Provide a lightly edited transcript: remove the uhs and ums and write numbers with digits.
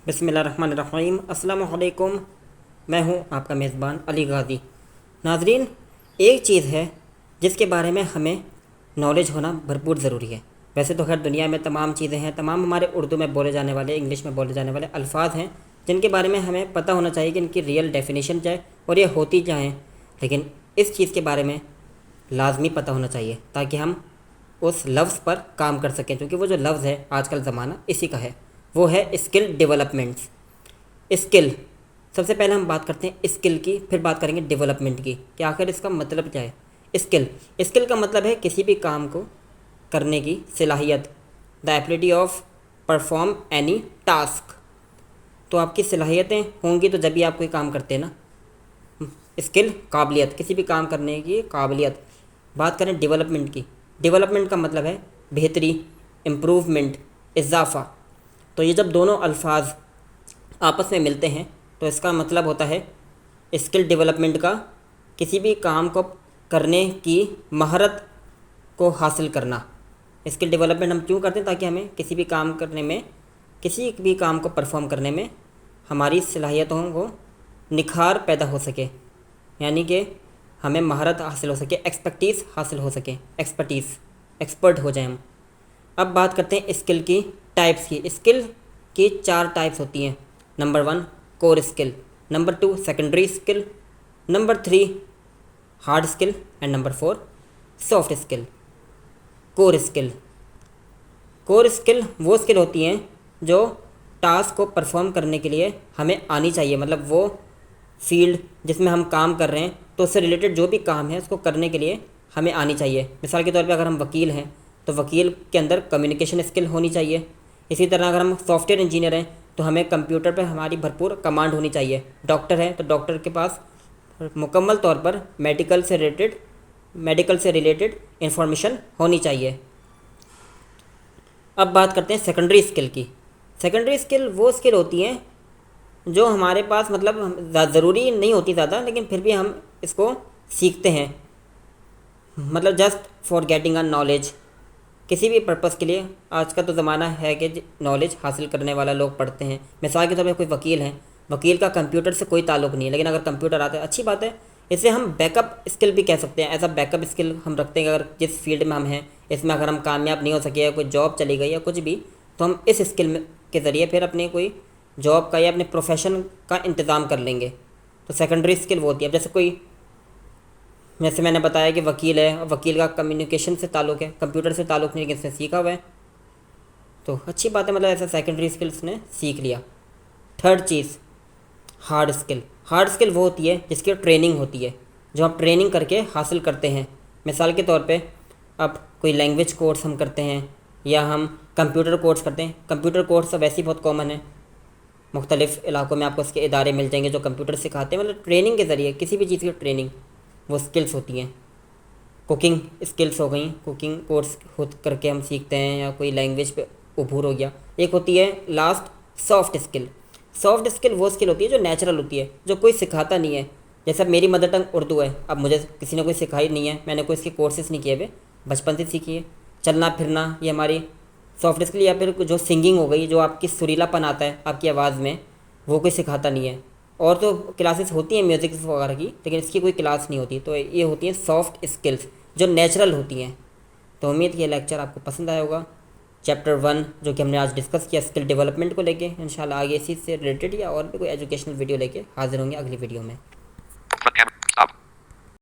बिस्मिल्लाहिर्रहमानिर्रहीम। अस्सलामु अलैकुम। मैं हूं आपका मेज़बान अली गाज़ी। नाज़रीन, एक चीज़ है जिसके बारे में हमें नॉलेज होना भरपूर ज़रूरी है। वैसे तो खैर दुनिया में तमाम चीज़ें हैं, तमाम हमारे उर्दू में बोले जाने वाले, इंग्लिश में बोले जाने वाले अल्फाज हैं जिनके बारे में हमें पता होना चाहिए कि इनकी रियल डेफिनेशन क्या है और ये होती क्या हैं। लेकिन इस चीज़ के बारे में लाजमी पता होना चाहिए ताकि हम उस लफ्ज़ पर काम कर सकें, क्योंकि वो जो लफ्ज़ है आजकल ज़माना इसी का है, वो है स्किल डेवलपमेंट्स। स्किल, सबसे पहले हम बात करते हैं स्किल की, फिर बात करेंगे डेवलपमेंट की कि आखिर इसका मतलब क्या है। स्किल, स्किल का मतलब है किसी भी काम को करने की सलाहियत, the ability of perform any task. तो आपकी सलाहियतें होंगी तो जब भी आप कोई काम करते हैं ना। स्किल, काबिलियत, किसी भी काम करने की काबिलियत। बात करें डेवलपमेंट की, डेवलपमेंट का मतलब है बेहतरी, इम्प्रूवमेंट, इजाफ़ा। तो ये जब दोनों अल्फाज आपस में मिलते हैं तो इसका मतलब होता है स्किल डेवलपमेंट का किसी भी काम को करने की महारत को हासिल करना। स्किल डेवलपमेंट हम क्यों करते हैं? ताकि हमें किसी भी काम करने में, किसी भी काम को परफॉर्म करने में हमारी सलाहियतों को निखार पैदा हो सके, यानी कि हमें महारत हासिल हो सके, एक्सपर्टीज़ हासिल हो सके, एक्सपर्ट हो जाए हम। अब बात करते हैं स्किल की टाइप्स की। स्किल की 4 टाइप्स होती हैं। Number 1 core skill, number 2 secondary skill, number 3 hard skill and number 4 soft skill. Core skill, core skill वो स्किल होती हैं जो टास्क को परफॉर्म करने के लिए हमें आनी चाहिए, मतलब वो फील्ड जिसमें हम काम कर रहे हैं तो उससे रिलेटेड जो भी काम है उसको करने के लिए हमें आनी चाहिए। मिसाल के तौर पे अगर हम वकील हैं तो वकील के अंदर कम्युनिकेशन स्किल होनी चाहिए। इसी तरह अगर हम सॉफ्टवेयर इंजीनियर हैं तो हमें कंप्यूटर पर हमारी भरपूर कमांड होनी चाहिए। डॉक्टर है तो डॉक्टर के पास मुकम्मल तौर पर मेडिकल से रिलेटेड इंफॉर्मेशन होनी चाहिए। अब बात करते हैं सेकेंडरी स्किल की। सेकेंडरी स्किल वो स्किल होती हैं जो हमारे पास मतलब ज़रूरी नहीं होती ज़्यादा, लेकिन फिर भी हम इसको सीखते हैं, मतलब just for getting a knowledge, किसी भी पर्पज़ के लिए। आज का तो ज़माना है कि नॉलेज हासिल करने वाला लोग पढ़ते हैं। मिसाल के तौर पर कोई वकील है, वकील का कंप्यूटर से कोई ताल्लुक़ नहीं है, लेकिन अगर कंप्यूटर आता है अच्छी बात है। इसे हम बैकअप स्किल भी कह सकते हैं। एज अ बैकअप स्किल हम रखते हैं, अगर जिस फील्ड में हम हैं इसमें अगर हम कामयाब नहीं हो सके या कोई जॉब चली गई या कुछ भी, तो हम इस स्किल के ज़रिए फिर अपने कोई जॉब का या अपने प्रोफेशन का इंतज़ाम कर लेंगे। तो सेकेंडरी स्किल वो होती है। जैसे मैंने बताया कि वकील है और वकील का कम्युनिकेशन से ताल्लुक़ है, कंप्यूटर से ताल्लुक़ नहीं, लेकिन इसने सीखा हुआ है, तो अच्छी बात है, मतलब ऐसा सेकेंडरी स्किल्स ने सीख लिया। थर्ड चीज़ हार्ड स्किल। हार्ड स्किल वो होती है जिसकी ट्रेनिंग होती है, जो हम ट्रेनिंग करके हासिल करते हैं। मिसाल के तौर पे अब कोई लैंग्वेज कोर्स हम करते हैं या हम कंप्यूटर कोर्स करते हैं। कंप्यूटर कोर्स तो वैसे ही बहुत कॉमन है, मुख्तलिफ़ इलाकों में आपको इसके इदारे मिल जाएंगे जो कंप्यूटर सिखाते हैं। मतलब ट्रेनिंग के ज़रिए किसी भी चीज़ की ट्रेनिंग, वो स्किल्स होती हैं। कुकिंग स्किल्स हो गई, कुकिंग कोर्स खुद करके हम सीखते हैं, या कोई लैंग्वेज पे उभूर हो गया। एक होती है last soft skill. Soft skill वो स्किल होती है जो नेचुरल होती है, जो कोई सिखाता नहीं है। जैसे अब मेरी मदर टंग उर्दू है, अब मुझे किसी ने कोई सिखाई नहीं है, मैंने कोई इसके कोर्सेज़ नहीं किए हुए, बचपन से सीखी है। चलना फिरना ये हमारी सॉफ्ट स्किल। या फिर जो सिंगिंग हो गई, जो आपकी सुरीलापन आता है आपकी आवाज़ में, वो कोई सिखाता नहीं है। और तो क्लासेस होती हैं म्यूज़िक वगैरह की, लेकिन इसकी कोई क्लास नहीं होती। तो ये होती हैं सॉफ्ट स्किल्स जो नेचुरल होती हैं। तो उम्मीद ये लेक्चर आपको पसंद आया होगा। चैप्टर 1 जो कि हमने आज डिस्कस किया स्किल डेवलपमेंट को लेके, इंशाल्लाह आगे इसी से रिलेटेड या और भी कोई एजुकेशनल वीडियो लेके हाजिर होंगे अगली वीडियो में।